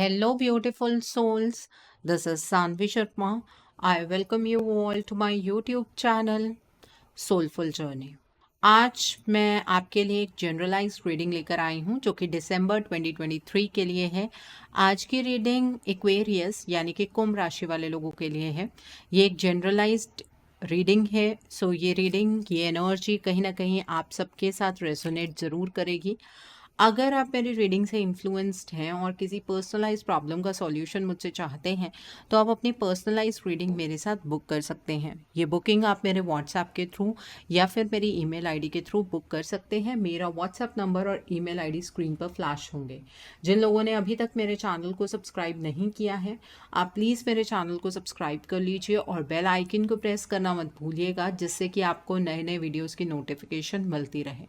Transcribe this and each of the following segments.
Hello, beautiful souls. This is Sanvi Sharma. I welcome you all to my YouTube channel Soulful Journey. आज मैं आपके लिए एक generalised reading लेकर आई हूँ जो कि दिसंबर 2023 के लिए है। आज की रीडिंग एक्वेरियस यानी कि कुंभ राशि वाले लोगों के लिए है। ये एक जनरलाइज्ड रीडिंग है। सो ये रीडिंग, ये एनर्जी कहीं ना कहीं आप सबके साथ रेजोनेट ज़रूर करेगी। अगर आप मेरी रीडिंग से इन्फ्लुएंस्ड हैं और किसी पर्सनलाइज प्रॉब्लम का सॉल्यूशन मुझसे चाहते हैं तो आप अपनी पर्सनलाइज रीडिंग मेरे साथ बुक कर सकते हैं। ये बुकिंग आप मेरे व्हाट्सएप के थ्रू या फिर मेरी ईमेल आईडी के थ्रू बुक कर सकते हैं। मेरा व्हाट्सएप नंबर और ईमेल आईडी स्क्रीन पर फ्लैश होंगे। जिन लोगों ने अभी तक मेरे चैनल को सब्सक्राइब नहीं किया है, आप प्लीज़ मेरे चैनल को सब्सक्राइब कर लीजिए और बेल आइकन को प्रेस करना मत भूलिएगा, जिससे कि आपको नए नए वीडियोज़ की नोटिफिकेशन मिलती रहे।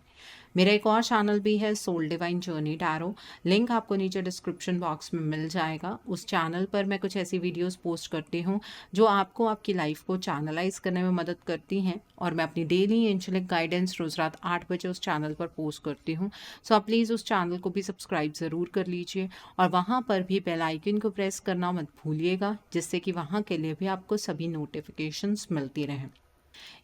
मेरा एक और चैनल भी है soul divine journey tarot, link आपको नीचे डिस्क्रिप्शन बॉक्स में मिल जाएगा। उस चैनल पर मैं कुछ ऐसी वीडियोस पोस्ट करती हूँ जो आपको आपकी लाइफ को चैनलाइज करने में मदद करती हैं, और मैं अपनी डेली एंजेलिक गाइडेंस रोज़ रात 8 बजे उस चैनल पर पोस्ट करती हूँ। सो आप प्लीज़ उस चैनल को भी सब्सक्राइब ज़रूर कर लीजिए और वहाँ पर भी बेल आइकन को प्रेस करना मत भूलिएगा, जिससे कि वहाँ के लिए भी आपको सभी नोटिफिकेशंस मिलती रहें।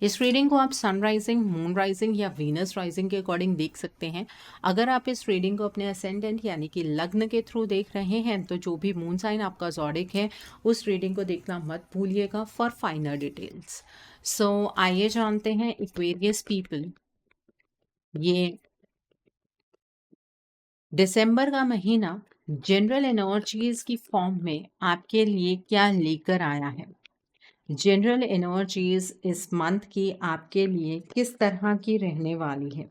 इस रीडिंग को आप सन राइजिंग, मून राइजिंग या वीनस राइजिंग के अकॉर्डिंग देख सकते हैं। अगर आप इस रीडिंग को अपने असेंडेंट यानी कि लग्न के थ्रू देख रहे हैं तो जो भी मून साइन आपका ज़ोडिक है उस रीडिंग को देखना मत भूलिएगा फॉर फाइनल डिटेल्स। सो आइए जानते हैं एक्वेरियस पीपल, ये दिसंबर का महीना जनरल एनर्जीज की फॉर्म में आपके लिए क्या लेकर आया है। जनरल एनर्जीज इस मंथ की आपके लिए किस तरह की रहने वाली है।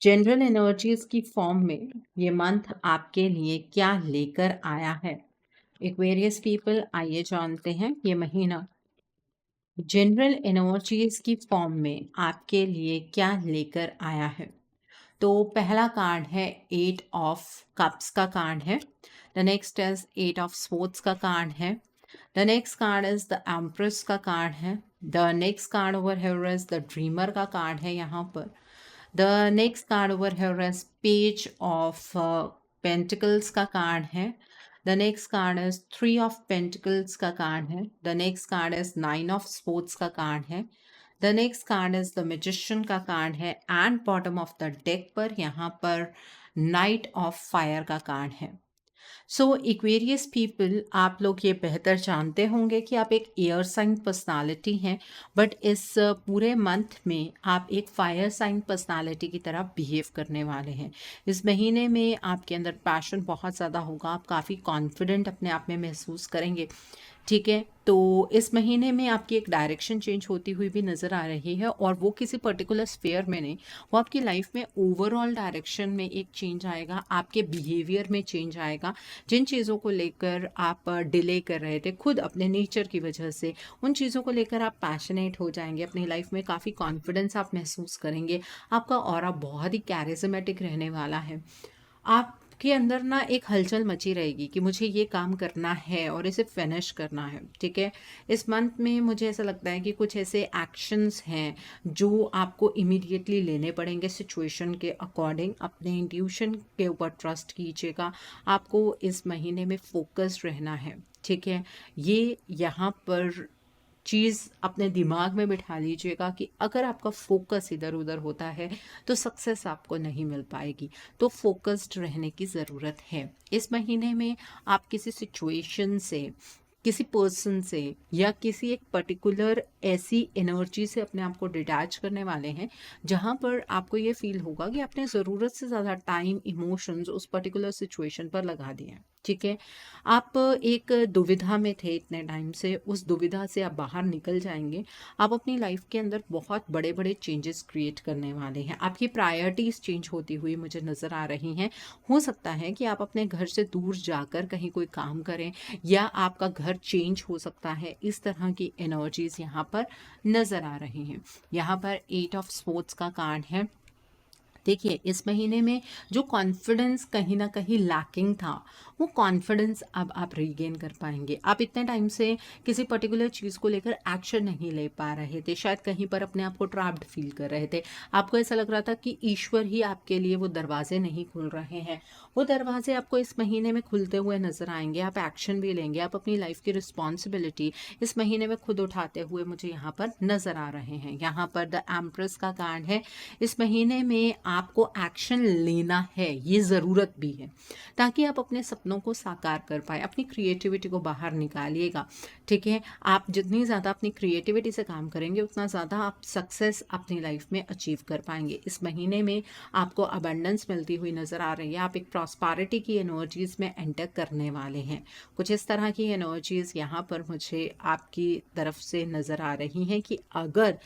जनरल एनर्जीज की फॉर्म में ये मंथ आपके लिए क्या लेकर आया है। एक्वेरियस पीपल, आइए जानते हैं ये महीना जनरल एनर्जीज की फॉर्म में आपके लिए क्या लेकर आया है। तो पहला कार्ड है 8 ऑफ कप्स का कार्ड है। The next is 8 of sports का कार्ड है। The next card is the empress का कार्ड है। The next card over here is the dreamer का कार्ड है यहाँ पर। The next card over here is page of pentacles का card है। The next card is 3 of pentacles का card है। The next card is 9 of sports का card है। The next card is the magician का कार्ड है and bottom of the deck पर यहाँ पर नाइट ऑफ फायर का कार्ड है। सो इक्वेरियस पीपल, आप लोग ये बेहतर जानते होंगे कि आप एक एयर साइन पर्सनालिटी हैं, बट इस पूरे मंथ में आप एक फायर साइन पर्सनालिटी की तरह बिहेव करने वाले हैं। इस महीने में आपके अंदर पैशन बहुत ज़्यादा होगा, आप काफ़ी कॉन्फिडेंट अपने आप में महसूस करेंगे। ठीक है, तो इस महीने में आपकी एक डायरेक्शन चेंज होती हुई भी नज़र आ रही है, और वो किसी पर्टिकुलर स्फेयर में नहीं, वो आपकी लाइफ में ओवरऑल डायरेक्शन में एक चेंज आएगा, आपके बिहेवियर में चेंज आएगा। जिन चीज़ों को लेकर आप डिले कर रहे थे खुद अपने नेचर की वजह से, उन चीज़ों को लेकर आप पैशनेट हो जाएंगे, अपनी लाइफ में काफ़ी कॉन्फिडेंस आप महसूस करेंगे। आपका ऑरा बहुत ही कैरिज्मेटिक रहने वाला है। आपके अंदर ना एक हलचल मची रहेगी कि मुझे ये काम करना है और इसे फिनिश करना है। ठीक है, इस मंथ में मुझे ऐसा लगता है कि कुछ ऐसे एक्शंस हैं जो आपको इमीडिएटली लेने पड़ेंगे सिचुएशन के अकॉर्डिंग। अपने इंट्यूशन के ऊपर ट्रस्ट कीजिएगा, आपको इस महीने में फोकस्ड रहना है। ठीक है, ये यहाँ पर चीज़ अपने दिमाग में बिठा लीजिएगा कि अगर आपका फोकस इधर उधर होता है तो सक्सेस आपको नहीं मिल पाएगी। तो फोकस्ड रहने की ज़रूरत है। इस महीने में आप किसी सिचुएशन से, किसी पर्सन से या किसी एक पर्टिकुलर ऐसी एनर्जी से अपने आप को डिटैच करने वाले हैं जहाँ पर आपको ये फील होगा कि आपने ज़रूरत से ज़्यादा टाइम, इमोशंस उस पर्टिकुलर सिचुएशन पर लगा दिए हैं। ठीक है, आप एक दुविधा में थे इतने टाइम से, उस दुविधा से आप बाहर निकल जाएंगे। आप अपनी लाइफ के अंदर बहुत बड़े बड़े चेंजेस क्रिएट करने वाले हैं। आपकी प्रायोरिटीज़ चेंज होती हुई मुझे नज़र आ रही हैं। हो सकता है कि आप अपने घर से दूर जाकर कहीं कोई काम करें, या आपका घर चेंज हो सकता है। इस तरह की एनर्जीज यहाँ पर नज़र आ रही हैं। यहाँ पर 8 ऑफ स्पोर्ट्स का कार्ड है। देखिए, इस महीने में जो कॉन्फिडेंस कहीं न कहीं लैकिंग था, वो कॉन्फिडेंस अब आप रीगेन कर पाएँगे। आप इतने टाइम से किसी पर्टिकुलर चीज़ को लेकर एक्शन नहीं ले पा रहे थे, शायद कहीं पर अपने आप को ट्रैप्ड फ़ील कर रहे थे। आपको ऐसा लग रहा था कि ईश्वर ही आपके लिए वो दरवाज़े नहीं खुल रहे हैं। वो दरवाज़े आपको इस महीने में खुलते हुए नज़र आएँगे, आप एक्शन भी लेंगे, आप अपनी लाइफ़ की रिस्पॉन्सिबिलिटी इस महीने में खुद उठाते हुए मुझे यहाँ पर नज़र आ रहे हैं। यहाँ पर द एम्प्रेस का कार्ड है। इस महीने में आपको एक्शन लेना है, ये ज़रूरत भी है, ताकि आप अपने सपनों को साकार कर पाएँ, अपनी क्रिएटिविटी को बाहर निकालिएगा, ठीक है? आप जितनी ज़्यादा अपनी क्रिएटिविटी से काम करेंगे, उतना ज़्यादा आप सक्सेस अपनी लाइफ में अचीव कर पाएँगे। इस महीने में आपको अबंडेंस मिलती हुई नज़र आ रही है, आप एक प्रॉस्पेरिटी की एनर्जीज़ में एंटर करने वाले हैं। कुछ इस तरह की एनर्जीज़ यहाँ पर मुझे आपकी तरफ से नज़र आ रही हैं कि अगर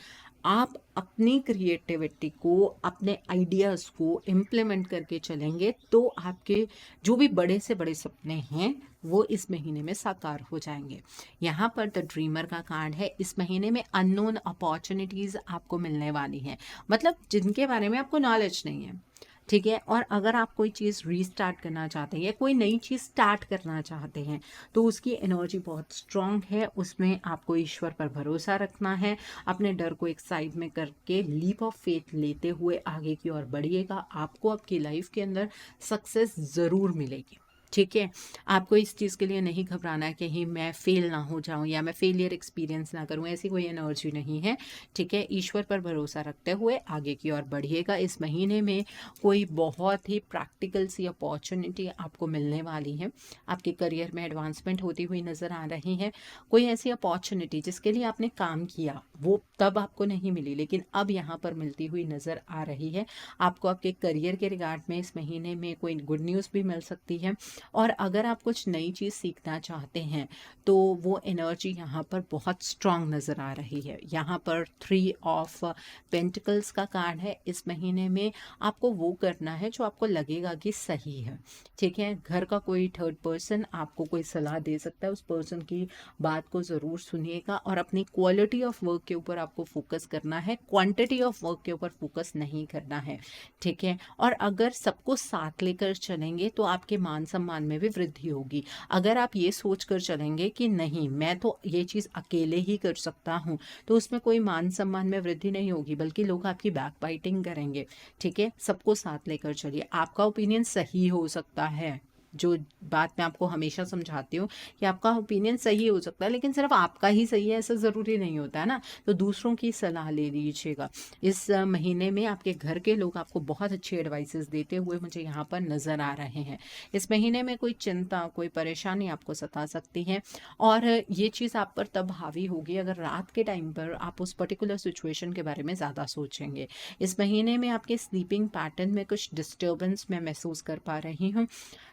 आप अपनी क्रिएटिविटी को, अपने आइडियाज़ को इम्प्लीमेंट करके चलेंगे, तो आपके जो भी बड़े से बड़े सपने हैं, वो इस महीने में साकार हो जाएँगे। यहाँ पर द ड्रीमर का कार्ड है। इस महीने में अननोन अपॉर्च्युनिटीज़ आपको मिलने वाली हैं, मतलब जिनके बारे में आपको नॉलेज नहीं है, ठीक है? और अगर आप कोई चीज़ रीस्टार्ट करना चाहते हैं या कोई नई चीज़ स्टार्ट करना चाहते हैं, तो उसकी एनर्जी बहुत स्ट्रॉन्ग है। उसमें आपको ईश्वर पर भरोसा रखना है, अपने डर को एक साइड में करके लीप ऑफ फेथ लेते हुए आगे की ओर बढ़िएगा। आपको आपकी लाइफ के अंदर सक्सेस ज़रूर मिलेगी, ठीक है? आपको इस चीज़ के लिए नहीं घबराना है, कहीं मैं फेल ना हो जाऊँ या मैं फेलियर एक्सपीरियंस ना करूँ, ऐसी कोई एनर्जी नहीं है, ठीक है? ईश्वर पर भरोसा रखते हुए आगे की ओर बढ़िएगा। इस महीने में कोई बहुत ही प्रैक्टिकल सी अपॉर्चुनिटी आपको मिलने वाली है। आपके करियर में एडवांसमेंट होती हुई नज़र आ रही है। कोई ऐसी अपॉर्चुनिटी जिसके लिए आपने काम किया, वो तब आपको नहीं मिली, लेकिन अब यहाँ पर मिलती हुई नज़र आ रही है। आपको आपके करियर के रिगार्ड में इस महीने में कोई गुड न्यूज़ भी मिल सकती है। और अगर आप कुछ नई चीज़ सीखना चाहते हैं, तो वो एनर्जी यहाँ पर बहुत स्ट्रांग नज़र आ रही है। यहाँ पर 3 ऑफ पेंटिकल्स का कार्ड है। इस महीने में आपको वो करना है जो आपको लगेगा कि सही है, ठीक है? घर का कोई थर्ड पर्सन आपको कोई सलाह दे सकता है, उस पर्सन की बात को ज़रूर सुनिएगा और अपनी क्वालिटी ऑफ वर्क के ऊपर आपको फोकस करना है, क्वांटिटी ऑफ वर्क के ऊपर फोकस नहीं करना है, ठीक है? और अगर सबको साथ लेकर चलेंगे, तो आपके मान सम्मान में भी वृद्धि होगी। अगर आप ये सोच कर चलेंगे कि नहीं, मैं तो ये चीज़ अकेले ही कर सकता हूँ, तो उसमें कोई मान सम्मान में वृद्धि नहीं होगी, बल्कि लोग आपकी बैकबाइटिंग करेंगे, ठीक है? सबको साथ लेकर चलिए। आपका ओपिनियन सही हो सकता है, जो बात मैं आपको हमेशा समझाती हूँ कि आपका ओपिनियन सही हो सकता है, लेकिन सिर्फ आपका ही सही है ऐसा ज़रूरी नहीं होता है ना, तो दूसरों की सलाह ले लीजिएगा। इस महीने में आपके घर के लोग आपको बहुत अच्छी एडवाइसेस देते हुए मुझे यहाँ पर नज़र आ रहे हैं। इस महीने में कोई चिंता, कोई परेशानी आपको सता सकती है, और ये चीज़ आप पर तब हावी होगी अगर रात के टाइम पर आप उस पर्टिकुलर सिचुएशन के बारे में ज़्यादा सोचेंगे। इस महीने में आपके स्लीपिंग पैटर्न में कुछ डिस्टर्बेंस मैं महसूस कर पा रही हूँ।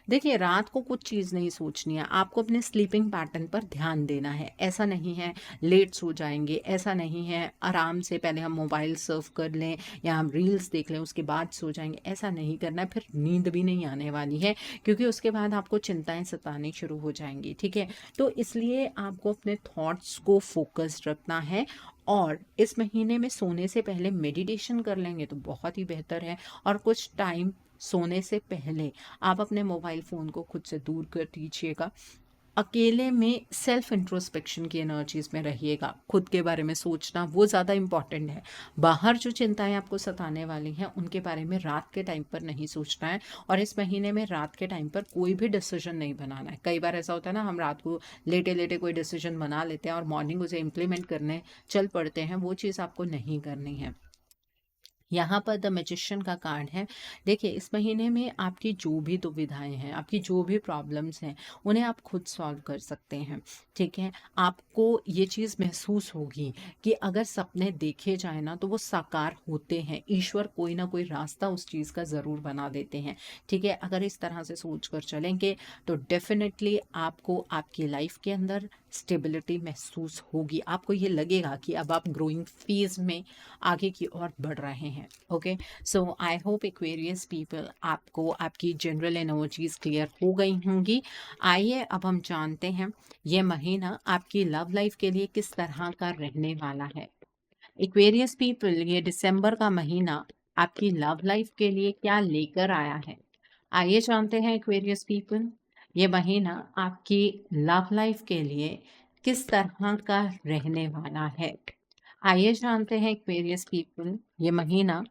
देखिए, रात को कुछ चीज़ नहीं सोचनी है, आपको अपने स्लीपिंग पैटर्न पर ध्यान देना है। ऐसा नहीं है लेट सो जाएँगे, ऐसा नहीं है आराम से पहले हम मोबाइल सर्फ कर लें या हम रील्स देख लें उसके बाद सो जाएँगे, ऐसा नहीं करना है, फिर नींद भी नहीं आने वाली है, क्योंकि उसके बाद आपको चिंताएँ सतानी शुरू हो जाएँगी, ठीक है? तो इसलिए आपको अपने थॉट्स को फ़ोकस्ड रखना है, और इस महीने में सोने से पहले मेडिटेशन कर लेंगे तो बहुत ही बेहतर है, और कुछ टाइम सोने से पहले आप अपने मोबाइल फ़ोन को खुद से दूर कर दीजिएगा। अकेले में सेल्फ इंट्रोस्पेक्शन की एनर्जीज़ में रहिएगा। खुद के बारे में सोचना वो ज़्यादा इम्पॉर्टेंट है। बाहर जो चिंताएँ आपको सताने वाली हैं, उनके बारे में रात के टाइम पर नहीं सोचना है, और इस महीने में रात के टाइम पर कोई भी डिसीज़न नहीं बनाना है। कई बार ऐसा होता है ना, हम रात को लेटे-लेटे कोई डिसीज़न बना लेते हैं और मॉर्निंग उसे इम्प्लीमेंट करने चल पड़ते हैं, वो चीज़ आपको नहीं करनी है। यहाँ पर द मैजिशियन का कार्ड है। देखिए, इस महीने में आपकी जो भी दुविधाएँ हैं, आपकी जो भी प्रॉब्लम्स हैं, उन्हें आप खुद सॉल्व कर सकते हैं, ठीक है? आपको ये चीज़ महसूस होगी कि अगर सपने देखे जाएँ ना, तो वो साकार होते हैं। ईश्वर कोई ना कोई रास्ता उस चीज़ का ज़रूर बना देते हैं, ठीक है? अगर इस तरह से सोच कर चलेंगे, तो डेफ़िनेटली आपको आपकी लाइफ़ के अंदर स्टेबिलिटी महसूस होगी। आपको ये लगेगा कि अब आप ग्रोइंग फ़ेज़ में आगे की ओर बढ़ रहे हैं। Okay, so I hope Aquarius people, आपको आपकी जनरल एनर्जीज क्लियर हो गई होंगी। आइए अब हम जानते हैं ये महीना आपकी लव लाइफ के लिए किस तरह का रहने वाला है। एक्वेरियस पीपल, ये दिसंबर का महीना आपकी लव लाइफ के लिए क्या लेकर आया है। आइए जानते हैं एक्वेरियस पीपल, ये महीना आपकी लव लाइफ के लिए किस तरह का रहने वाला है। आइए जानते हैं एक्वेरियस पीपल, ये महीना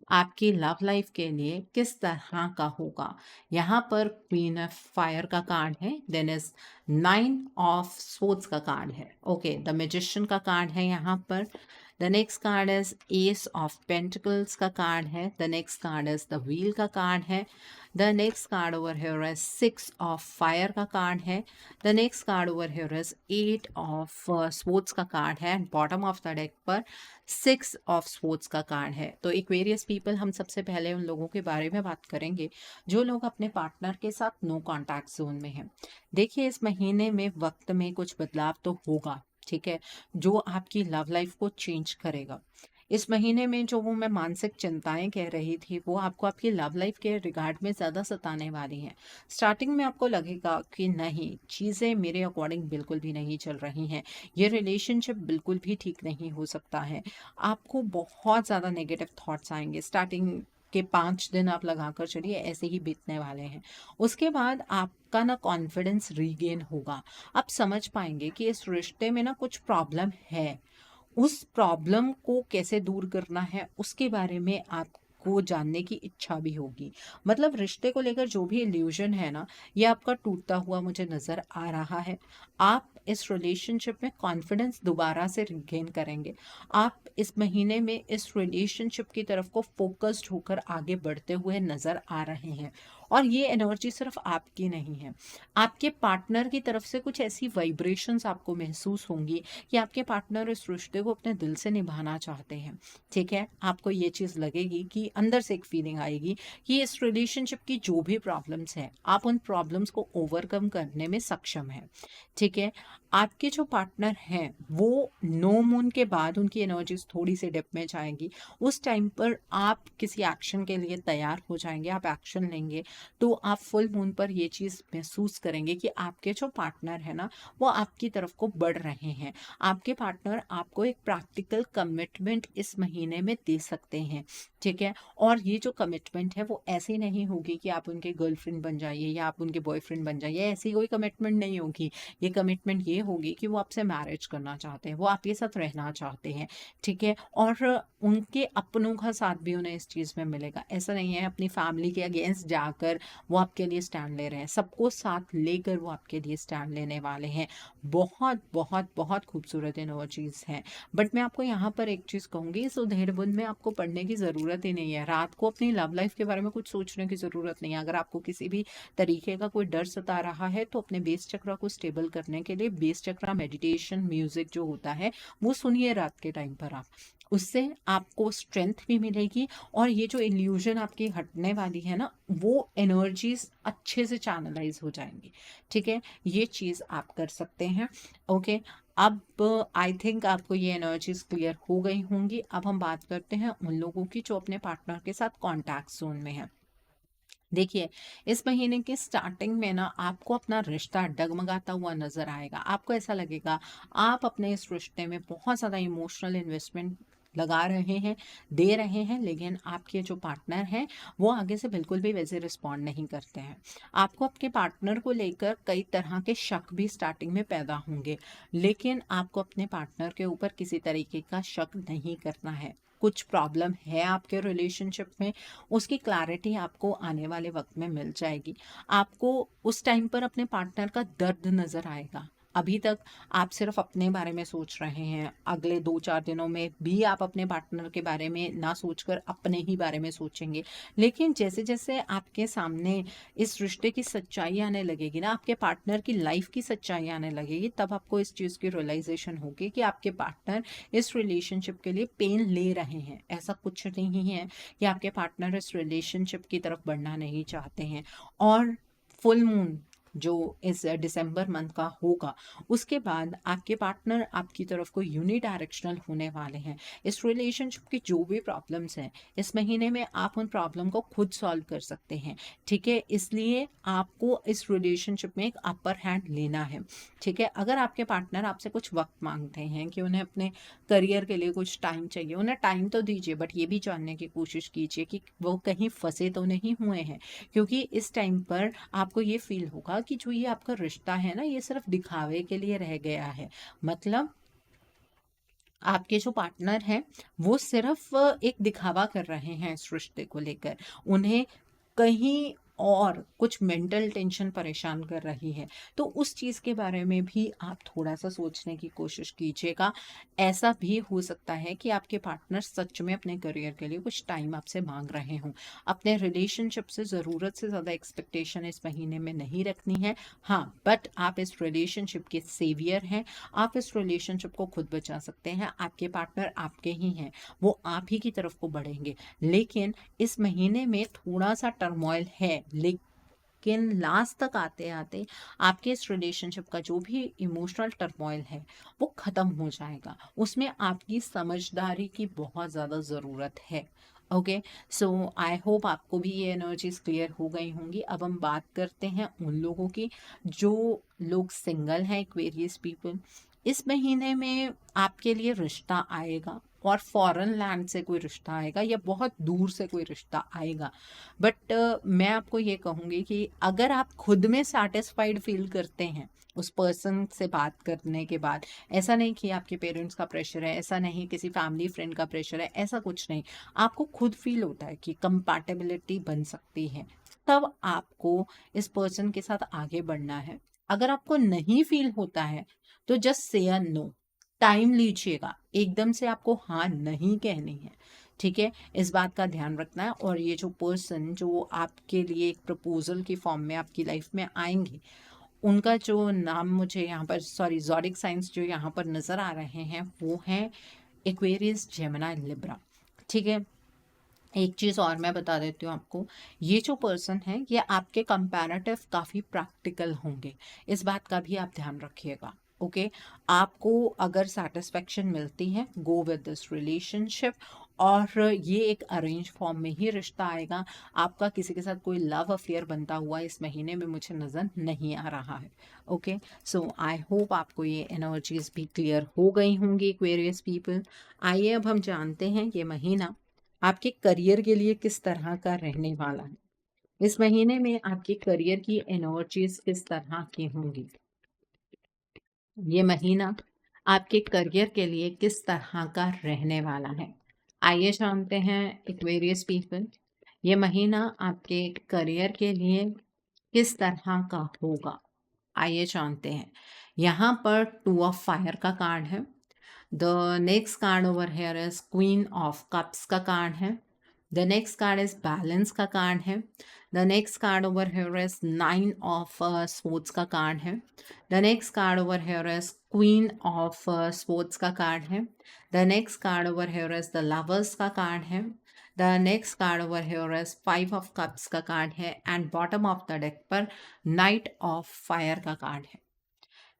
आपकी लव लाइफ के लिए किस तरह का होगा। यहाँ पर क्वीन ऑफ फायर का कार्ड है, देन इज 9 ऑफ स्वॉर्ड्स का कार्ड है। ओके, द मैजिशियन का कार्ड है यहाँ पर। The next card is S of pentacles का कार्ड है। The next card is the wheel का कार्ड है। The next card over here is 6 of fire का कार्ड है। The next card over here is 8 of swords का card है। And bottom of the deck पर 6 of swords का card है। तो एक्वेरियस पीपल, हम सबसे पहले उन लोगों के बारे में बात करेंगे जो लोग अपने पार्टनर के साथ नो कॉन्टैक्ट जोन में हैं। देखिए, इस महीने में वक्त में कुछ बदलाव तो होगा, ठीक है, जो आपकी लव लाइफ को चेंज करेगा। इस महीने में जो वो मैं मानसिक चिंताएं कह रही थी, वो आपको आपकी लव लाइफ के रिगार्ड में ज़्यादा सताने वाली हैं। स्टार्टिंग में आपको लगेगा कि नहीं, चीज़ें मेरे अकॉर्डिंग बिल्कुल भी नहीं चल रही हैं, ये रिलेशनशिप बिल्कुल भी ठीक नहीं हो सकता है। आपको बहुत ज़्यादा नेगेटिव थॉट्स आएंगे। स्टार्टिंग के 5 दिन आप लगाकर चलिए, ऐसे ही बीतने वाले हैं। उसके बाद आपका ना कॉन्फिडेंस रीगेन होगा। आप समझ पाएंगे कि इस रिश्ते में ना कुछ प्रॉब्लम है। उस प्रॉब्लम को कैसे दूर करना है उसके बारे में आपको जानने की इच्छा भी होगी। मतलब रिश्ते को लेकर जो भी इल्यूजन है ना, ये आपका टूटता हुआ मुझे नज़र आ रहा है। आप इस रिलेशनशिप में कॉन्फिडेंस दोबारा से रिगेन करेंगे। आप इस महीने में इस रिलेशनशिप की तरफ को फोकस्ड होकर आगे बढ़ते हुए नज़र आ रहे हैं। और ये एनर्जी सिर्फ आपकी नहीं है, आपके पार्टनर की तरफ से कुछ ऐसी वाइब्रेशंस आपको महसूस होंगी कि आपके पार्टनर इस रिश्ते को अपने दिल से निभाना चाहते हैं। ठीक है, आपको ये चीज़ लगेगी कि अंदर से एक फीलिंग आएगी कि इस रिलेशनशिप की जो भी प्रॉब्लम्स हैं, आप उन प्रॉब्लम्स को ओवरकम करने में सक्षम हैं। ठीक है, आपके जो पार्टनर हैं वो नो मून के बाद उनकी एनर्जीज थोड़ी सी डिप में जाएंगी। उस टाइम पर आप किसी एक्शन के लिए तैयार हो जाएंगे, आप एक्शन लेंगे, तो आप फुल मून पर ये चीज़ महसूस करेंगे कि आपके जो पार्टनर है ना, वो आपकी तरफ को बढ़ रहे हैं। आपके पार्टनर आपको एक प्रैक्टिकल कमिटमेंट इस महीने में दे सकते हैं। ठीक है, और ये जो कमिटमेंट है वो ऐसी नहीं होगी कि आप उनके गर्लफ्रेंड बन जाइए या आप उनके बॉयफ्रेंड बन जाइए, ऐसी कोई कमिटमेंट नहीं होगी। ये कमिटमेंट ये होगी कि वो आपसे मैरिज करना चाहते हैं, वो आपके साथ रहना चाहते हैं। ठीक है, और उनके अपनों का साथ भी उन्हें इस चीज़ में मिलेगा। ऐसा नहीं है अपनी फैमिली के अगेंस्ट जाकर वो आपके लिए स्टैंड ले रहे हैं, सबको साथ लेकर वो आपके लिए स्टैंड लेने वाले हैं। बहुत बहुत बहुत खूबसूरत एनर्जीज हैं। बट मैं आपको यहाँ पर एक चीज़ कहूँगी, इस उधेड़-बुन में आपको पढ़ने की ज़रूरत ही नहीं है। रात को अपनी लव लाइफ के बारे में कुछ सोचने की ज़रूरत नहीं है। अगर आपको किसी भी तरीके का कोई डर सता रहा है, तो अपने बेस चक्रा को स्टेबल करने के लिए बेस चक्रा मेडिटेशन म्यूजिक जो होता है वो सुनिए रात के टाइम पर आप। उससे आपको स्ट्रेंथ भी मिलेगी और ये जो इल्यूजन आपकी हटने वाली है ना, वो एनर्जीज अच्छे से चैनलाइज हो जाएंगी। ठीक है, ये चीज़ आप कर सकते हैं। ओके, अब आई थिंक आपको ये एनर्जीज क्लियर हो गई होंगी। अब हम बात करते हैं उन लोगों की जो अपने पार्टनर के साथ कॉन्टैक्ट जोन में है। देखिए, इस महीने की स्टार्टिंग में ना आपको अपना रिश्ता डगमगाता हुआ नजर आएगा। आपको ऐसा लगेगा आप अपने इस रिश्ते में बहुत ज़्यादा इमोशनल इन्वेस्टमेंट लगा रहे हैं, दे रहे हैं, लेकिन आपके जो पार्टनर हैं वो आगे से बिल्कुल भी वैसे रिस्पॉन्ड नहीं करते हैं। आपको आपके पार्टनर को लेकर कई तरह के शक भी स्टार्टिंग में पैदा होंगे, लेकिन आपको अपने पार्टनर के ऊपर किसी तरीके का शक नहीं करना है। कुछ प्रॉब्लम है आपके रिलेशनशिप में, उसकी क्लैरिटी आपको आने वाले वक्त में मिल जाएगी। आपको उस टाइम पर अपने पार्टनर का दर्द नज़र आएगा। अभी तक आप सिर्फ अपने बारे में सोच रहे हैं, अगले 2-4 दिनों में भी आप अपने पार्टनर के बारे में ना सोचकर अपने ही बारे में सोचेंगे। लेकिन जैसे जैसे आपके सामने इस रिश्ते की सच्चाई आने लगेगी ना, आपके पार्टनर की लाइफ की सच्चाई आने लगेगी, तब आपको इस चीज़ की रियलाइजेशन होगी कि आपके पार्टनर इस रिलेशनशिप के लिए पेन ले रहे हैं। ऐसा कुछ नहीं है कि आपके पार्टनर इस रिलेशनशिप की तरफ बढ़ना नहीं चाहते हैं। और फुल मून जो इस दिसंबर मंथ का होगा, उसके बाद आपके पार्टनर आपकी तरफ को यूनिडायरेक्शनल होने वाले हैं। इस रिलेशनशिप की जो भी प्रॉब्लम्स हैं, इस महीने में आप उन प्रॉब्लम को खुद सॉल्व कर सकते हैं, ठीक है। इसलिए आपको इस रिलेशनशिप में एक अपर हैंड लेना है, ठीक है। अगर आपके पार्टनर आपसे कुछ वक्त मांगते हैं कि उन्हें अपने करियर के लिए कुछ टाइम चाहिए, उन्हें टाइम तो दीजिए, बट ये भी जानने की कोशिश कीजिए कि वो कहीं फंसे तो नहीं हुए हैं, क्योंकि इस टाइम पर आपको ये फील होगा कि जो ये आपका रिश्ता है ना, ये सिर्फ दिखावे के लिए रह गया है। मतलब आपके जो पार्टनर हैं वो सिर्फ एक दिखावा कर रहे हैं इस रिश्ते को लेकर, उन्हें कहीं और कुछ मेंटल टेंशन परेशान कर रही है। तो उस चीज़ के बारे में भी आप थोड़ा सा सोचने की कोशिश कीजिएगा। ऐसा भी हो सकता है कि आपके पार्टनर सच में अपने करियर के लिए कुछ टाइम आपसे मांग रहे हों। अपने रिलेशनशिप से ज़रूरत से ज़्यादा एक्सपेक्टेशन इस महीने में नहीं रखनी है। हाँ, बट आप इस रिलेशनशिप के सेवियर हैं, आप इस रिलेशनशिप को खुद बचा सकते हैं। आपके पार्टनर आपके ही हैं, वो आप ही की तरफ को बढ़ेंगे। लेकिन इस महीने में थोड़ा सा टर्मोइल है, लेकिन लास्ट तक आते आते आपके इस रिलेशनशिप का जो भी इमोशनल टर्मोइल है वो खत्म हो जाएगा। उसमें आपकी समझदारी की बहुत ज़्यादा ज़रूरत है। ओके, सो आई होप आपको भी ये एनर्जीज क्लियर हो गई होंगी। अब हम बात करते हैं उन लोगों की जो लोग सिंगल हैं, एक्वेरियस पीपल। इस महीने में आपके लिए रिश्ता आएगा, और फॉरेन लैंड से कोई रिश्ता आएगा या बहुत दूर से कोई रिश्ता आएगा। बट मैं आपको ये कहूँगी कि अगर आप खुद में सेटिस्फाइड फील करते हैं उस पर्सन से बात करने के बाद, ऐसा नहीं कि आपके पेरेंट्स का प्रेशर है, ऐसा नहीं किसी फैमिली फ्रेंड का प्रेशर है, ऐसा कुछ नहीं, आपको खुद फील होता है कि कंपैटिबिलिटी बन सकती है, तब आपको इस पर्सन के साथ आगे बढ़ना है। अगर आपको नहीं फील होता है तो just say a no, time लीजिएगा, एकदम से आपको हाँ नहीं कहनी है, ठीक है। इस बात का ध्यान रखना है। और ये जो पर्सन जो आपके लिए एक प्रपोजल की फॉर्म में आपकी लाइफ में आएंगे, उनका जो नाम मुझे यहाँ पर, सॉरी, ज़ोडिक साइंस जो यहाँ पर नज़र आ रहे हैं वो हैं एक्वेरियस, जेमिनी, लिब्रा, ठीक है। एक चीज़ और मैं बता देती हूँ आपको, ये जो पर्सन है ये आपके कंपैरेटिव काफ़ी प्रैक्टिकल होंगे, इस बात का भी आप ध्यान रखिएगा। ओके, आपको अगर सेटिस्फेक्शन मिलती है, गो विद दिस रिलेशनशिप। और ये एक अरेंज फॉर्म में ही रिश्ता आएगा, आपका किसी के साथ कोई लव अफेयर बनता हुआ इस महीने में मुझे नज़र नहीं आ रहा है। ओके, सो आई होप आपको ये एनर्जीज भी क्लियर हो गई होंगी एक्वेरियस पीपल। आइए अब हम जानते हैं ये महीना आपके करियर के लिए किस तरह का रहने वाला है। इस महीने में आपके करियर की एनर्जीज किस तरह की होंगी, ये महीना आपके करियर के लिए किस तरह का रहने वाला है। आइए जानते हैं एक्वेरियस पीपल, ये महीना आपके करियर के लिए किस तरह का होगा। आइए जानते हैं। यहाँ पर 2 ऑफ फायर का कार्ड है। The next card over here is queen of cups का कार्ड है। The next card is balance का कार्ड है। The next card over here is 9 of sports का कार्ड है। The next card over here is queen of sports का card है। The next card over here is the lovers का card है। The next card over here is 5 of cups का card है। And bottom of the deck पर night of fire का card है।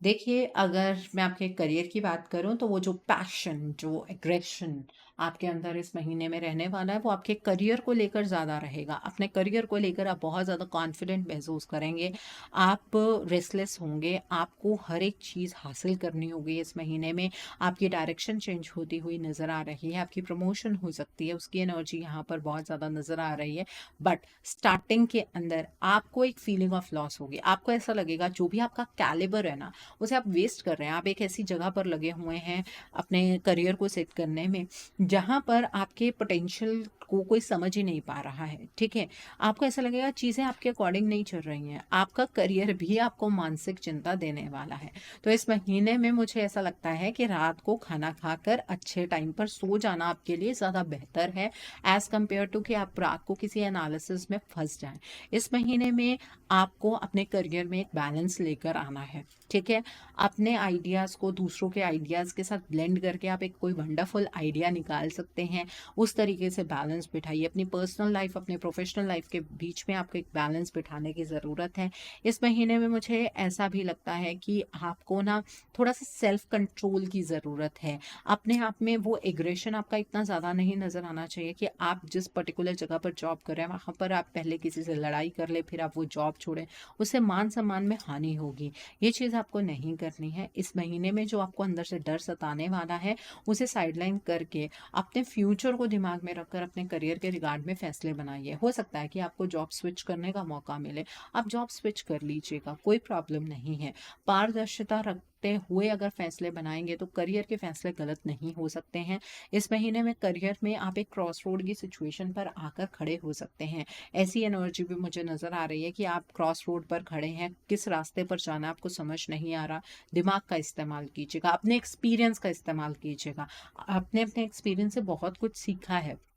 देखिए, अगर मैं आपके करियर की बात करूं तो वो जो पैशन, जो एग्रेशन आपके अंदर इस महीने में रहने वाला है, वो आपके करियर को लेकर ज़्यादा रहेगा। अपने करियर को लेकर आप बहुत ज़्यादा कॉन्फिडेंट महसूस करेंगे, आप रेस्टलेस होंगे, आपको हर एक चीज़ हासिल करनी होगी इस महीने में। आपकी डायरेक्शन चेंज होती हुई नज़र आ रही है, आपकी प्रमोशन हो सकती है, उसकी एनर्जी यहाँ पर बहुत ज़्यादा नज़र आ रही है। बट स्टार्टिंग के अंदर आपको एक फीलिंग ऑफ लॉस होगी, आपको ऐसा लगेगा जो भी आपका कैलिबर है ना, उसे आप वेस्ट कर रहे हैं। आप एक ऐसी जगह पर लगे हुए हैं अपने करियर को सेट करने में जहां पर आपके पोटेंशियल को कोई समझ ही नहीं पा रहा है, ठीक है। आपको ऐसा लगेगा चीज़ें आपके अकॉर्डिंग नहीं चल रही हैं, आपका करियर भी आपको मानसिक चिंता देने वाला है। तो इस महीने में मुझे ऐसा लगता है कि रात को खाना खाकर अच्छे टाइम पर सो जाना आपके लिए ज़्यादा बेहतर है, एज़ कम्पेयर टू कि आप रात को किसी एनालिसिस में फंस जाएं। इस महीने में आपको अपने करियर में एक बैलेंस लेकर आना है, ठीक है? अपने आइडियाज़ को दूसरों के आइडियाज़ के साथ ब्लेंड करके आप एक कोई वंडरफुल आइडिया निकाल सकते हैं। उस तरीके से बैलेंस बिठाइए। अपनी पर्सनल लाइफ़, अपने प्रोफ़ेशनल लाइफ़ के बीच में आपको एक बैलेंस बिठाने की ज़रूरत है। इस महीने में मुझे ऐसा भी लगता है कि आपको ना थोड़ा-सा सेल्फ़ कंट्रोल की ज़रूरत है। अपने आप में वो एग्रेशन आपका इतना ज़्यादा नहीं नज़र आना चाहिए कि आप जिस पर्टिकुलर जगह पर जॉब कर रहे हैं, वहाँ पर आप पहले किसी से लड़ाई कर लें, फिर आप वो जॉब छोड़ें। उससे मान-सम्मान में हानि होगी। ये चीज़ आपको नहीं करनी है। इस महीने में जो आपको अंदर से डर सताने वाला है, उसे साइडलाइन करके अपने फ्यूचर को दिमाग में रखकर अपने करियर के रिगार्ड में फैसले बनाइए। हो सकता है कि आपको जॉब स्विच करने का मौका मिले, आप जॉब स्विच कर लीजिएगा, कोई प्रॉब्लम नहीं है। पारदर्शिता रखते हुए अगर फैसले बनाएँगे तो करियर के फैसले गलत नहीं हो सकते हैं। इस महीने में करियर में आप एक क्रॉस रोड की सिचुएशन पर आकर खड़े हो सकते हैं। ऐसी एनर्जी भी मुझे नज़र आ रही है कि आप क्रॉस रोड पर खड़े हैं, किस रास्ते पर जाना है आपको समझ नहीं आ रहा। दिमाग का इस्तेमाल कीजिएगा, अपने एक्सपीरियंस का इस्तेमाल कीजिएगा। आपने अपने एक्सपीरियंस से बहुत कुछ सीखा है।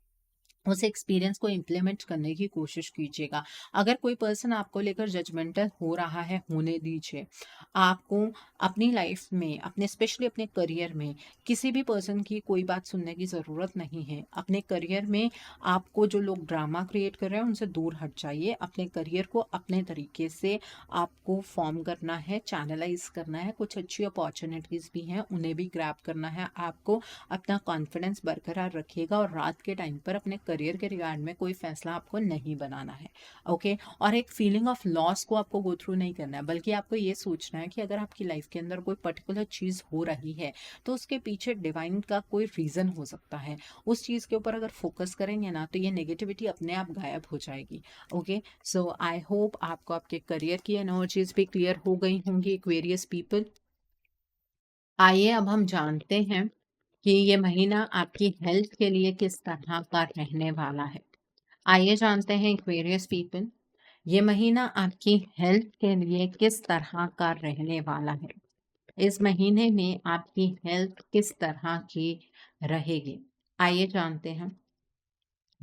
उस एक्सपीरियंस को इम्प्लीमेंट करने की कोशिश कीजिएगा। अगर कोई पर्सन आपको लेकर जजमेंटल हो रहा है, होने दीजिए। आपको अपनी लाइफ में, अपने स्पेशली अपने करियर में किसी भी पर्सन की कोई बात सुनने की ज़रूरत नहीं है। अपने करियर में आपको जो लोग ड्रामा क्रिएट कर रहे हैं, उनसे दूर हट जाइए। अपने करियर को अपने तरीके से आपको फॉर्म करना है, चैनलाइज़ करना है। कुछ अच्छी अपॉर्च्युनिटीज़ भी हैं, उन्हें भी ग्रैब करना है आपको। अपना कॉन्फिडेंस बरकरार रखिएगा और रात के टाइम पर अपने करियर के रिगार्ड में कोई फैसला आपको नहीं बनाना है। ओके? और एक फीलिंग ऑफ लॉस को आपको गो थ्रू नहीं करना है, बल्कि आपको ये सोचना है कि अगर आपकी लाइफ के अंदर कोई पर्टिकुलर चीज़ हो रही है, तो उसके पीछे डिवाइन का कोई रीज़न हो सकता है। उस चीज़ के ऊपर अगर फोकस करेंगे ना, तो ये नेगेटिविटी अपने आप गायब हो जाएगी। ओके? सो आई होप आपको आपके करियर की एनर्जीज़ भी क्लियर हो गई होंगी, एक्वेरियस पीपल। आइए अब हम जानते हैं कि ये महीना आपकी हेल्थ के लिए किस तरह का रहने वाला है। आइए जानते हैं एक्वेरियस पीपल, ये महीना आपकी हेल्थ के लिए किस तरह का रहने वाला है। इस महीने में आपकी हेल्थ किस तरह की रहेगी। आइए जानते हैं।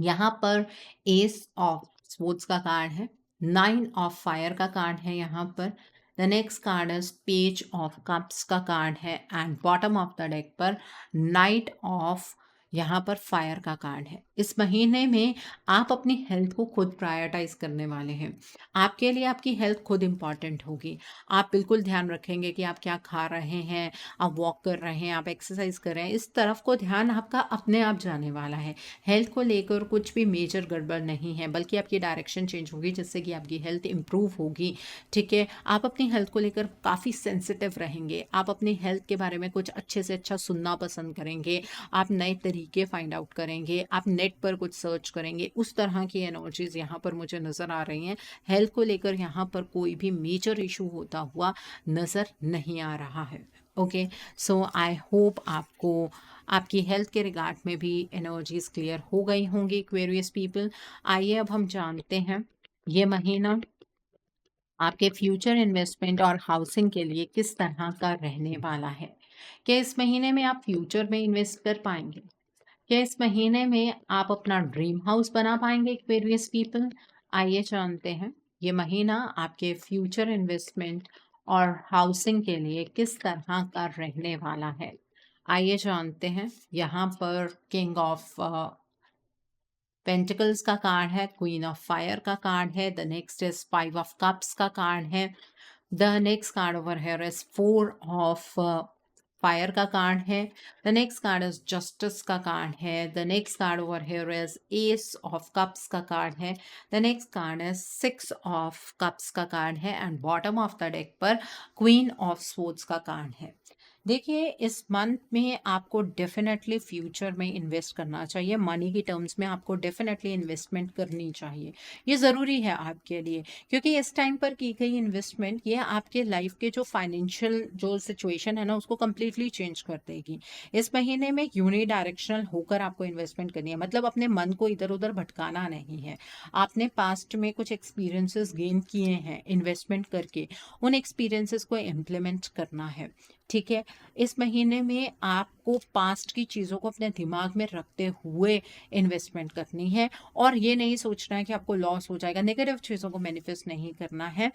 यहाँ पर एस ऑफ स्पोर्ट्स का कार्ड है, 9 ऑफ फायर का कार्ड है यहाँ पर। The next card is page of cups का कार्ड है and bottom of the deck पर नाइट ऑफ यहाँ पर फायर का कार्ड है। इस महीने में आप अपनी हेल्थ को खुद प्रायोरिटाइज करने वाले हैं। आपके लिए आपकी हेल्थ खुद इंपॉर्टेंट होगी। आप बिल्कुल ध्यान रखेंगे कि आप क्या खा रहे हैं, आप वॉक कर रहे हैं, आप एक्सरसाइज कर रहे हैं। इस तरफ को ध्यान आपका अपने आप जाने वाला है। हेल्थ को लेकर कुछ भी मेजर गड़बड़ नहीं है, बल्कि आपकी डायरेक्शन चेंज होगी, जिससे कि आपकी हेल्थ इंप्रूव होगी। ठीक है? आप अपनी हेल्थ को लेकर काफ़ी सेंसिटिव रहेंगे। आप अपनी हेल्थ के बारे में कुछ अच्छे से अच्छा सुनना पसंद करेंगे। आप नए तरीके फाइंड आउट करेंगे। आप नेट पर कुछ सर्च करेंगे। उस तरह की एनर्जीज यहाँ पर मुझे नज़र आ रही हैं। हेल्थ को लेकर यहाँ पर कोई भी मेजर इशू होता हुआ नज़र नहीं आ रहा है। ओके? सो आई होप आपको आपकी हेल्थ के रिगार्ड में भी एनर्जीज क्लियर हो गई होंगी, एक्वेरियस पीपल। आइए अब हम जानते हैं ये महीना आपके फ्यूचर इन्वेस्टमेंट और हाउसिंग के लिए किस तरह का रहने वाला है। क्या इस महीने में आप फ्यूचर में इन्वेस्ट कर पाएंगे? क्या इस महीने में आप अपना ड्रीम हाउस बना पाएंगे, एक्वेरियस पीपल? आइए जानते हैं ये महीना आपके फ्यूचर इन्वेस्टमेंट और हाउसिंग के लिए किस तरह का रहने वाला है। आइए जानते हैं। यहाँ पर किंग ऑफ पेंटिकल्स का कार्ड है, क्वीन ऑफ फायर का कार्ड है, the next is 5 of cups का कार्ड है। The next card over here is 4 of fire का कार्ड है। The next card is justice का कार्ड है। The next card over here is S of cups का card है। The next card is 6 of cups का card है and bottom of the deck पर queen of swords का card है। देखिए, इस मंथ में आपको डेफिनेटली फ्यूचर में इन्वेस्ट करना चाहिए। मनी की टर्म्स में आपको डेफिनेटली इन्वेस्टमेंट करनी चाहिए। ये ज़रूरी है आपके लिए, क्योंकि इस टाइम पर की गई इन्वेस्टमेंट ये आपके लाइफ के जो फाइनेंशियल जो सिचुएशन है ना, उसको कम्प्लीटली चेंज कर देगी। इस महीने में यूनिडायरेक्शनल होकर आपको इन्वेस्टमेंट करनी है, मतलब अपने मन को इधर उधर भटकाना नहीं है। आपने पास्ट में कुछ एक्सपीरियंसेस गेन किए हैं इन्वेस्टमेंट करके, उन एक्सपीरियंसेस को इम्प्लीमेंट करना है। ठीक है। इस महीने में आपको पास्ट की चीज़ों को अपने दिमाग में रखते हुए इन्वेस्टमेंट करनी है और ये नहीं सोचना है कि आपको लॉस हो जाएगा, नेगेटिव चीज़ों को मैनिफेस्ट नहीं करना है।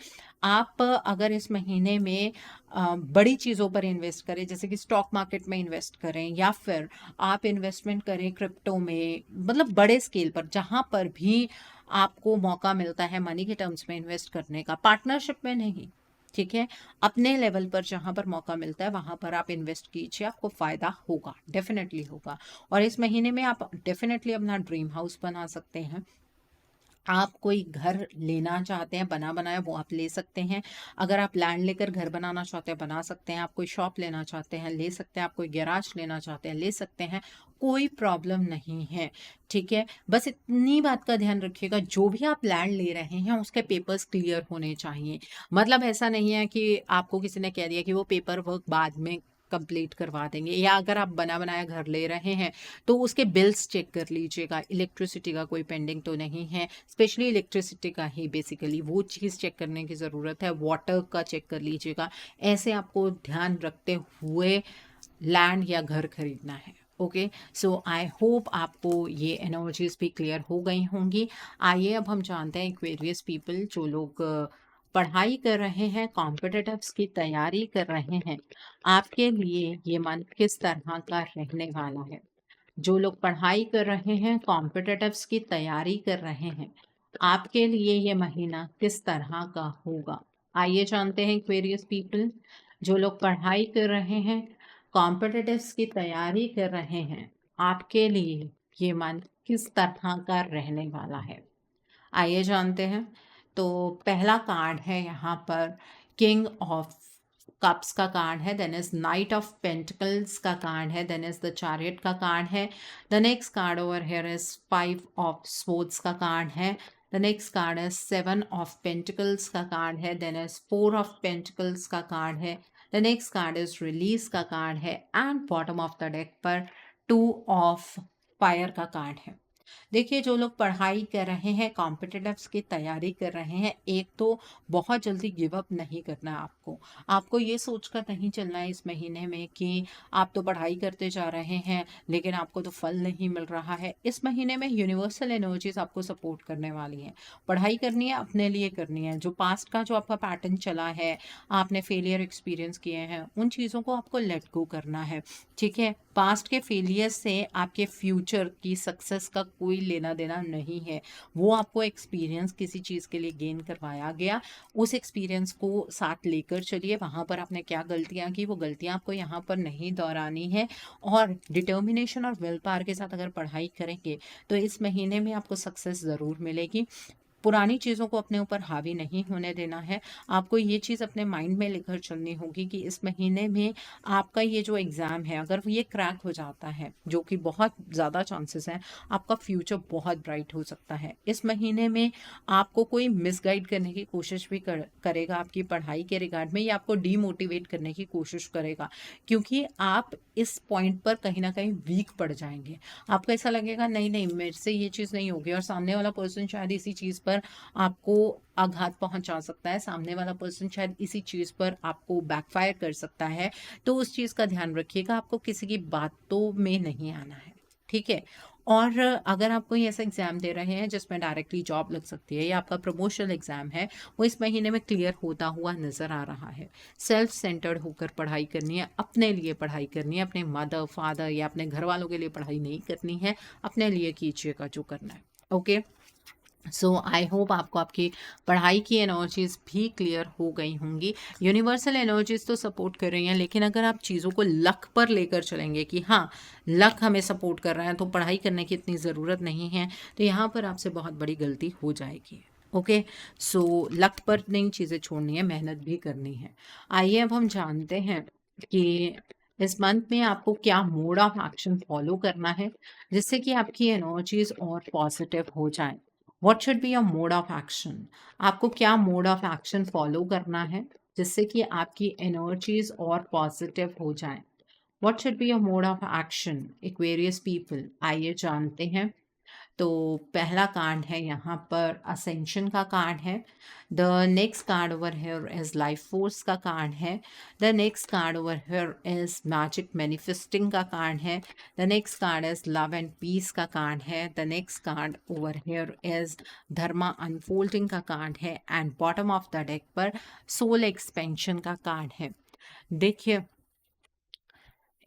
आप अगर इस महीने में बड़ी चीज़ों पर इन्वेस्ट करें, जैसे कि स्टॉक मार्केट में इन्वेस्ट करें या फिर आप इन्वेस्टमेंट करें क्रिप्टो में, मतलब बड़े स्केल पर जहाँ पर भी आपको मौका मिलता है मनी के टर्म्स में इन्वेस्ट करने का, पार्टनरशिप में नहीं, ठीक है। अपने लेवल पर जहां पर मौका मिलता है वहां पर आप इन्वेस्ट कीजिए, आपको फायदा होगा, डेफिनेटली होगा। और इस महीने में आप डेफिनेटली अपना ड्रीम हाउस बना सकते हैं। आप कोई घर लेना चाहते हैं बना बनाया, वो आप ले सकते हैं। अगर आप लैंड लेकर घर बनाना चाहते हैं बना सकते हैं। आप कोई शॉप लेना चाहते हैं ले सकते हैं। आप कोई गैराज लेना चाहते हैं ले सकते हैं। कोई प्रॉब्लम नहीं है, ठीक है। बस इतनी बात का ध्यान रखिएगा, जो भी आप लैंड ले रहे हैं उसके पेपर्स क्लियर होने चाहिए। मतलब ऐसा नहीं है कि आपको किसी ने कह दिया कि वो पेपर वर्क बाद में कंप्लीट करवा देंगे, या अगर आप बना बनाया घर ले रहे हैं तो उसके बिल्स चेक कर लीजिएगा, इलेक्ट्रिसिटी का कोई पेंडिंग तो नहीं है। स्पेशली इलेक्ट्रिसिटी का ही बेसिकली वो चीज़ चेक करने की ज़रूरत है। वाटर का चेक कर लीजिएगा। ऐसे आपको ध्यान रखते हुए लैंड या घर खरीदना है। ओके, सो आई होप आपको ये एनर्जीज भी क्लियर हो गई होंगी। आइए अब हम जानते हैं एक्वेरियस पीपल, जो लोग पढ़ाई कर रहे हैं, कॉम्पिटिटिव्स की तैयारी कर रहे हैं, आपके लिए ये मंथ किस तरह का रहने वाला है। जो लोग पढ़ाई कर रहे हैं, कॉम्पिटिटिव्स की तैयारी कर रहे हैं, आपके लिए ये महीना किस तरह का होगा। आइए जानते हैं क्वेरियस पीपल, जो लोग पढ़ाई कर रहे हैं, कॉम्पिटिटिव्स की तैयारी कर रहे हैं, आपके लिए ये मंथ किस तरह का रहने वाला है। आइए जानते हैं। तो पहला कार्ड है यहाँ पर किंग ऑफ कप्स का कार्ड है, then is knight of pentacles का कार्ड है, देन इज द चैरियट का कार्ड है। The next card over here is 5 of swords का कार्ड है। द नेक्स्ट कार्ड है 7 ऑफ पेंटिकल्स का कार्ड है, देन इज 4 ऑफ पेंटिकल्स का कार्ड है। The next card is release का कार्ड है and bottom of the deck पर 2 ऑफ फायर का कार्ड है। देखिए, जो लोग पढ़ाई कर रहे हैं, कॉम्पिटिटिव्स की तैयारी कर रहे हैं, एक तो बहुत जल्दी गिव अप नहीं करना है आपको। आपको ये सोचकर नहीं चलना है इस महीने में कि आप तो पढ़ाई करते जा रहे हैं लेकिन आपको तो फल नहीं मिल रहा है। इस महीने में यूनिवर्सल एनर्जीज आपको सपोर्ट करने वाली हैं। पढ़ाई करनी है, अपने लिए करनी है। जो पास्ट का जो आपका पैटर्न चला है, आपने फेलियर एक्सपीरियंस किए हैं, उन चीज़ों को आपको लेट गो करना है, ठीक है। पास्ट के फेलियर से आपके फ्यूचर की सक्सेस का कोई लेना देना नहीं है। वो आपको एक्सपीरियंस किसी चीज़ के लिए गेन करवाया गया, उस एक्सपीरियंस को साथ लेकर चलिए। वहाँ पर आपने क्या गलतियाँ की, वो गलतियाँ आपको यहाँ पर नहीं दोहरानी है। और डिटर्मिनेशन और विल पावर के साथ अगर पढ़ाई करेंगे तो इस महीने में आपको सक्सेस ज़रूर मिलेगी। पुरानी चीज़ों को अपने ऊपर हावी नहीं होने देना है। आपको ये चीज़ अपने माइंड में लेकर चलनी होगी कि इस महीने में आपका ये जो एग्ज़ाम है, अगर ये क्रैक हो जाता है, जो कि बहुत ज़्यादा चांसेस हैं, आपका फ्यूचर बहुत ब्राइट हो सकता है। इस महीने में आपको कोई मिसगाइड करने की कोशिश भी करेगा आपकी पढ़ाई के रिगार्ड में, या आपको डीमोटिवेट करने की कोशिश करेगा, क्योंकि आप इस पॉइंट पर कहीं ना कहीं वीक पड़ जाएंगे। आपको ऐसा लगेगा नहीं नहीं मेरे से ये चीज़ नहीं होगी, और सामने वाला पर्सन शायद इसी चीज़ पर आपको आघात पहुंचा सकता है। सामने वाला पर्सन शायद इसी चीज़ पर आपको बैकफायर कर सकता है। तो उस चीज़ का ध्यान रखिएगा, आपको किसी की बातों में नहीं आना है, ठीक है। और अगर आप कोई ऐसा एग्ज़ाम दे रहे हैं जिसमें डायरेक्टली जॉब लग सकती है, या आपका प्रमोशनल एग्ज़ाम है, वो इस महीने में क्लियर होता हुआ नज़र आ रहा है। सेल्फ सेंटर्ड होकर पढ़ाई करनी है, अपने लिए पढ़ाई करनी है, अपने मदर फादर या अपने घर वालों के लिए पढ़ाई नहीं करनी है। अपने लिए कीजिएगा जो करना है। ओके, सो आई होप आपको आपकी पढ़ाई की एनर्जीज भी क्लियर हो गई होंगी। यूनिवर्सल एनर्जीज तो सपोर्ट कर रही हैं, लेकिन अगर आप चीज़ों को लक पर लेकर चलेंगे कि हाँ लक हमें सपोर्ट कर रहा है तो पढ़ाई करने की इतनी ज़रूरत नहीं है, तो यहाँ पर आपसे बहुत बड़ी गलती हो जाएगी। ओके, सो लक पर नहीं चीज़ें छोड़नी है, मेहनत भी करनी है। आइए अब हम जानते हैं कि इस मंथ में आपको क्या मोड ऑफ एक्शन फॉलो करना है जिससे कि आपकी एनर्जीज और पॉजिटिव हो जाए। What should be your mode of action. आपको क्या मोड ऑफ एक्शन फॉलो करना है जिससे कि आपकी एनर्जीज और पॉजिटिव हो जाए। What should be your mode of action Aquarius people, आइए जानते हैं। तो पहला कार्ड है यहाँ पर असेंशन का कार्ड है। The next card over here is life force का कार्ड है। The next card over here is magic manifesting का कार्ड है। The next card is love and peace का कार्ड है। The next card over here is dharma unfolding का card है। And bottom of the deck पर soul expansion का card है। देखिए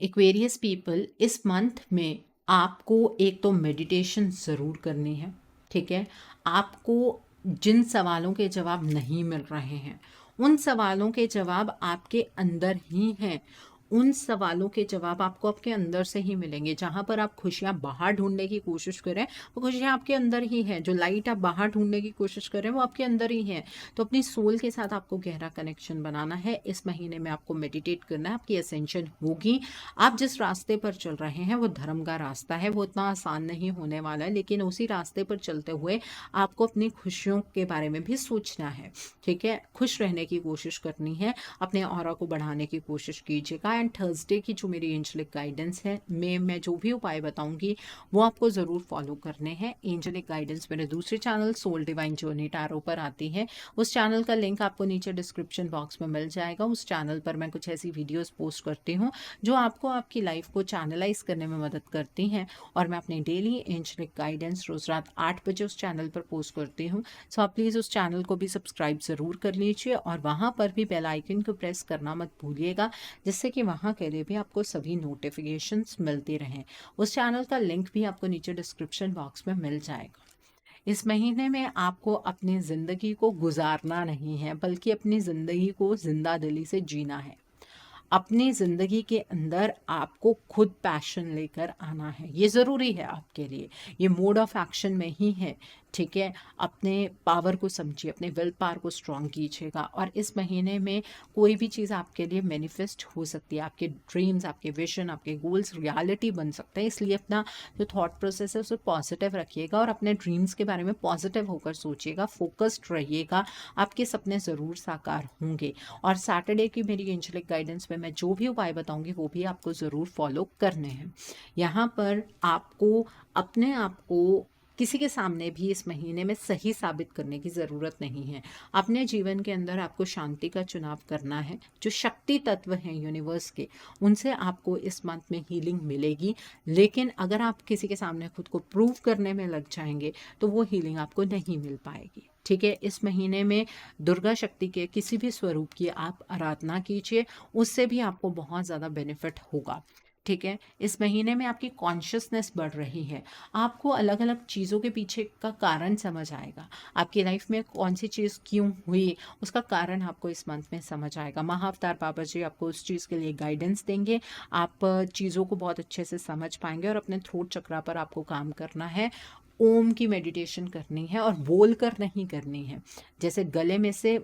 एक्वेरियस पीपल, इस मंथ में आपको एक तो मेडिटेशन ज़रूर करनी है, ठीक है। आपको जिन सवालों के जवाब नहीं मिल रहे हैं उन सवालों के जवाब आपके अंदर ही हैं। उन सवालों के जवाब आपको आपके अंदर से ही मिलेंगे। जहाँ पर आप खुशियाँ बाहर ढूंढने की कोशिश करें वो खुशियाँ आपके अंदर ही हैं। जो लाइट आप बाहर ढूंढने की कोशिश करें वो आपके अंदर ही है। तो अपनी सोल के साथ आपको गहरा कनेक्शन बनाना है। इस महीने में आपको मेडिटेट करना है, आपकी असेंशन होगी। आप जिस रास्ते पर चल रहे हैं वो धर्म का रास्ता है, वो इतना आसान नहीं होने वाला है, लेकिन उसी रास्ते पर चलते हुए आपको अपनी खुशियों के बारे में भी सोचना है, ठीक है। खुश रहने की कोशिश करनी है, अपने ऑरा को बढ़ाने की कोशिश कीजिएगा। एंड थर्सडे की जो मेरी एंजलिक गाइडेंस है मैं जो भी उपाय बताऊंगी वो आपको ज़रूर फॉलो करने हैं। एंजलिक गाइडेंस मेरे दूसरे channel soul divine journey tarot पर आती है। उस चैनल का लिंक आपको नीचे डिस्क्रिप्शन बॉक्स में मिल जाएगा। उस चैनल पर मैं कुछ ऐसी वीडियोस पोस्ट करती हूँ जो आपको आपकी लाइफ को चैनलाइज करने में मदद करती हैं। और मैं अपने डेली एंजलिक गाइडेंस रोज़ रात 8 बजे उस चैनल पर पोस्ट करती हूँ। सो आप प्लीज़ उस चैनल को भी सब्सक्राइब ज़रूर कर लीजिए और वहाँ पर भी बेल आइकन को प्रेस करना मत भूलिएगा, जिससे कि वहाँ के लिए भी आपको सभी नोटिफिकेशंस मिलती रहें। उस चैनल का लिंक भी आपको नीचे डिस्क्रिप्शन बॉक्स में मिल जाएगा। इस महीने में आपको अपनी ज़िंदगी को गुजारना नहीं है, बल्कि अपनी ज़िंदगी को जिंदा दिली से जीना है। अपनी ज़िंदगी के अंदर आपको खुद पैशन लेकर आना है, ये ज़रूरी है आपके लिए। ये मोड ऑफ एक्शन में ही है, ठीक है। अपने पावर को समझिए, अपने विल पावर को स्ट्रॉन्ग कीजिएगा। और इस महीने में कोई भी चीज़ आपके लिए मैनिफेस्ट हो सकती है। आपके ड्रीम्स, आपके विजन, आपके गोल्स रियलिटी बन सकते हैं। इसलिए अपना जो थॉट प्रोसेस है उसे पॉजिटिव रखिएगा और अपने ड्रीम्स के बारे में पॉजिटिव होकर सोचिएगा, फोकस्ड रहिएगा। आपके सपने ज़रूर साकार होंगे। और सैटरडे की मेरी एंजलिक गाइडेंस में मैं जो भी उपाय बताऊंगी वो भी आपको ज़रूर फॉलो करने हैं। यहाँ पर आपको अपने आप को किसी के सामने भी इस महीने में सही साबित करने की ज़रूरत नहीं है। अपने जीवन के अंदर आपको शांति का चुनाव करना है। जो शक्ति तत्व हैं यूनिवर्स के, उनसे आपको इस मंथ में हीलिंग मिलेगी। लेकिन अगर आप किसी के सामने खुद को प्रूव करने में लग जाएंगे तो वो हीलिंग आपको नहीं मिल पाएगी, ठीक है। इस महीने में दुर्गा शक्ति के किसी भी स्वरूप की आप आराधना कीजिए, उससे भी आपको बहुत ज़्यादा बेनिफिट होगा, ठीक है। इस महीने में आपकी कॉन्शियसनेस बढ़ रही है। आपको अलग अलग चीज़ों के पीछे का कारण समझ आएगा। आपकी लाइफ में कौन सी चीज़ क्यों हुई उसका कारण आपको इस मंथ में समझ आएगा। महाअवतार बाबा जी आपको उस चीज़ के लिए गाइडेंस देंगे। आप चीज़ों को बहुत अच्छे से समझ पाएंगे। और अपने थ्रोट चक्रा पर आपको काम करना है। ओम की मेडिटेशन करनी है और बोल कर नहीं करनी है। जैसे गले में से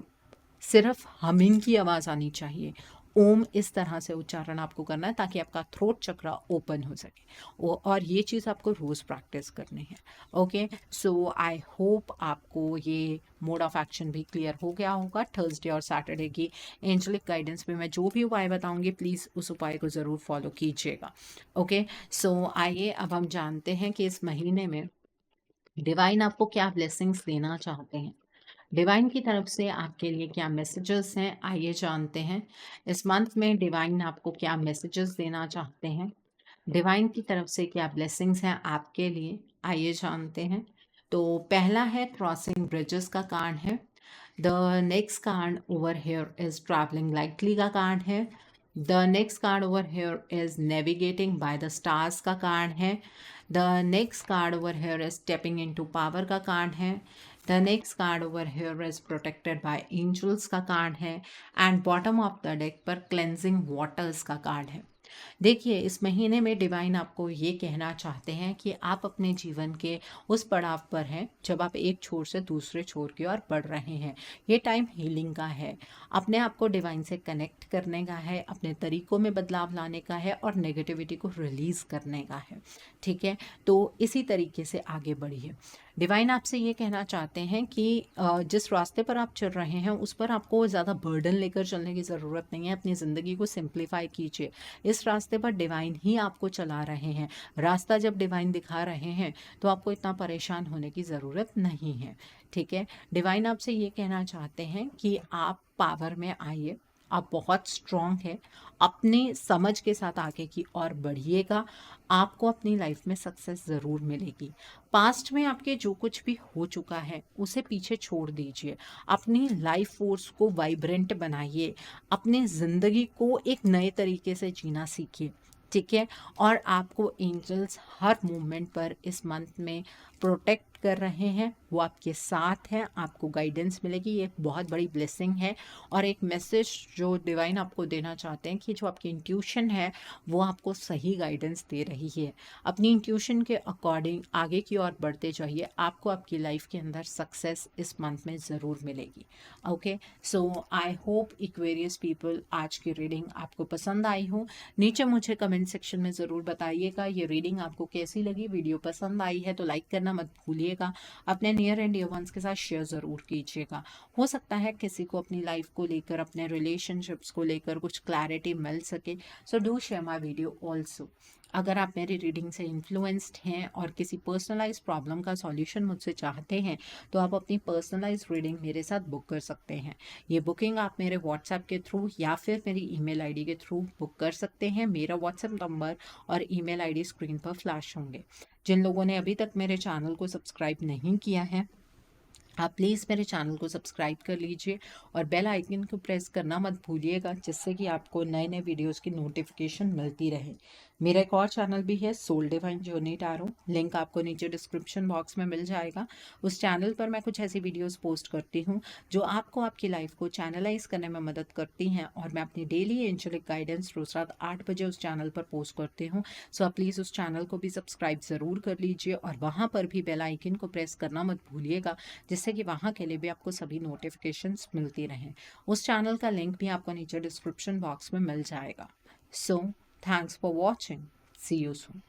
सिर्फ हमिंग की आवाज़ आनी चाहिए। ओम इस तरह से उच्चारण आपको करना है ताकि आपका थ्रोट चक्र ओपन हो सके। और ये चीज़ आपको रोज़ प्रैक्टिस करनी है। ओके, सो आई होप आपको ये मोड ऑफ एक्शन भी क्लियर हो गया होगा। थर्सडे और सैटरडे की एंजलिक गाइडेंस में मैं जो भी उपाय बताऊंगी प्लीज़ उस उपाय को ज़रूर फॉलो कीजिएगा। ओके, सो आइए अब हम जानते हैं कि इस महीने में डिवाइन आपको क्या ब्लेसिंग्स देना चाहते हैं। डिवाइन की तरफ से आपके लिए क्या मैसेजेस हैं, आइए जानते हैं। इस मंथ में डिवाइन आपको क्या मैसेजेस देना चाहते हैं। डिवाइन की तरफ से क्या ब्लेसिंग्स हैं आपके लिए, आइए जानते हैं। तो पहला है क्रॉसिंग ब्रिजेस का कार्ड है। The next card over here is travelling lightly का कार्ड है। The next card over here is navigating by the stars का कार्ड है। The next card over here is stepping into power का card है। The next card over here is protected by angels का card है। And bottom of the deck पर cleansing waters का card है। देखिए इस महीने में डिवाइन आपको ये कहना चाहते हैं कि आप अपने जीवन के उस पड़ाव पर हैं जब आप एक छोर से दूसरे छोर की ओर बढ़ रहे हैं। ये टाइम हीलिंग का है। अपने आप को डिवाइन से कनेक्ट करने का है, अपने तरीकों में बदलाव लाने का है और नेगेटिविटी को रिलीज करने का है, ठीक है। तो इसी तरीके से आगे बढ़िए। डिवाइन आपसे ये कहना चाहते हैं कि जिस रास्ते पर आप चल रहे हैं उस पर आपको ज़्यादा बर्डन लेकर चलने की ज़रूरत नहीं है। अपनी ज़िंदगी को सिंप्लीफाई कीजिए। इस जिस रास्ते पर डिवाइन ही आपको चला रहे हैं, रास्ता जब डिवाइन दिखा रहे हैं तो आपको इतना परेशान होने की ज़रूरत नहीं है। ठीक है, डिवाइन आपसे ये कहना चाहते हैं कि आप पावर में आइए, आप बहुत स्ट्रांग है, अपनी समझ के साथ आगे की और बढ़िएगा, आपको अपनी लाइफ में सक्सेस ज़रूर मिलेगी। पास्ट में आपके जो कुछ भी हो चुका है उसे पीछे छोड़ दीजिए, अपनी लाइफ फोर्स को वाइब्रेंट बनाइए, अपनी ज़िंदगी को एक नए तरीके से जीना सीखिए। ठीक है, और आपको एंजल्स हर मोमेंट पर इस मंथ में प्रोटेक्ट कर रहे हैं, वो आपके साथ हैं, आपको गाइडेंस मिलेगी, ये एक बहुत बड़ी ब्लेसिंग है। और एक मैसेज जो डिवाइन आपको देना चाहते हैं कि जो आपकी इंट्यूशन है वो आपको सही गाइडेंस दे रही है, अपनी इंट्यूशन के अकॉर्डिंग आगे की ओर बढ़ते जाइए, आपको आपकी लाइफ के अंदर सक्सेस इस मंथ में ज़रूर मिलेगी। Okay, so I hope Aquarius people आज की रीडिंग आपको पसंद आई हो। नीचे मुझे कमेंट सेक्शन में ज़रूर बताइएगा ये रीडिंग आपको कैसी लगी। वीडियो पसंद आई है तो लाइक करना मत भूलिएगा, अपने नियर एंड डियर वंस के साथ शेयर ज़रूर कीजिएगा। हो सकता है किसी को अपनी लाइफ को लेकर, अपने रिलेशनशिप्स को लेकर कुछ क्लैरिटी मिल सके, so do share my video also. अगर आप मेरी रीडिंग से इन्फ्लुएंस्ड हैं और किसी पर्सनलाइज प्रॉब्लम का सॉल्यूशन मुझसे चाहते हैं तो आप अपनी पर्सनलाइज रीडिंग मेरे साथ बुक कर सकते हैं। ये बुकिंग आप मेरे व्हाट्सएप के थ्रू या फिर मेरी ईमेल आईडी के थ्रू बुक कर सकते हैं। मेरा व्हाट्सएप नंबर और ईमेल आईडी स्क्रीन पर फ्लैश होंगे। जिन लोगों ने अभी तक मेरे चैनल को सब्सक्राइब नहीं किया है, आप प्लीज़ मेरे चैनल को सब्सक्राइब कर लीजिए और बेल आइकन को प्रेस करना मत भूलिएगा, जिससे कि आपको नए नए वीडियोस की नोटिफिकेशन मिलती रहे। मेरा एक और चैनल भी है, soul divine journey tarot, link आपको नीचे डिस्क्रिप्शन बॉक्स में मिल जाएगा। उस चैनल पर मैं कुछ ऐसी वीडियोस पोस्ट करती हूँ जो आपको आपकी लाइफ को चैनलाइज करने में मदद करती हैं, और मैं अपनी डेली एंजेलिक गाइडेंस रोज रात 8 बजे उस चैनल पर पोस्ट करती हूँ। सो आप प्लीज़ उस चैनल को भी सब्सक्राइब ज़रूर कर लीजिए और वहाँ पर भी बेल आइकन को प्रेस करना मत भूलिएगा, जिससे कि वहाँ के लिए भी आपको सभी नोटिफिकेशंस मिलती रहें। उस चैनल का लिंक भी आपको नीचे डिस्क्रिप्शन बॉक्स में मिल जाएगा। So thanks for watching, see you soon.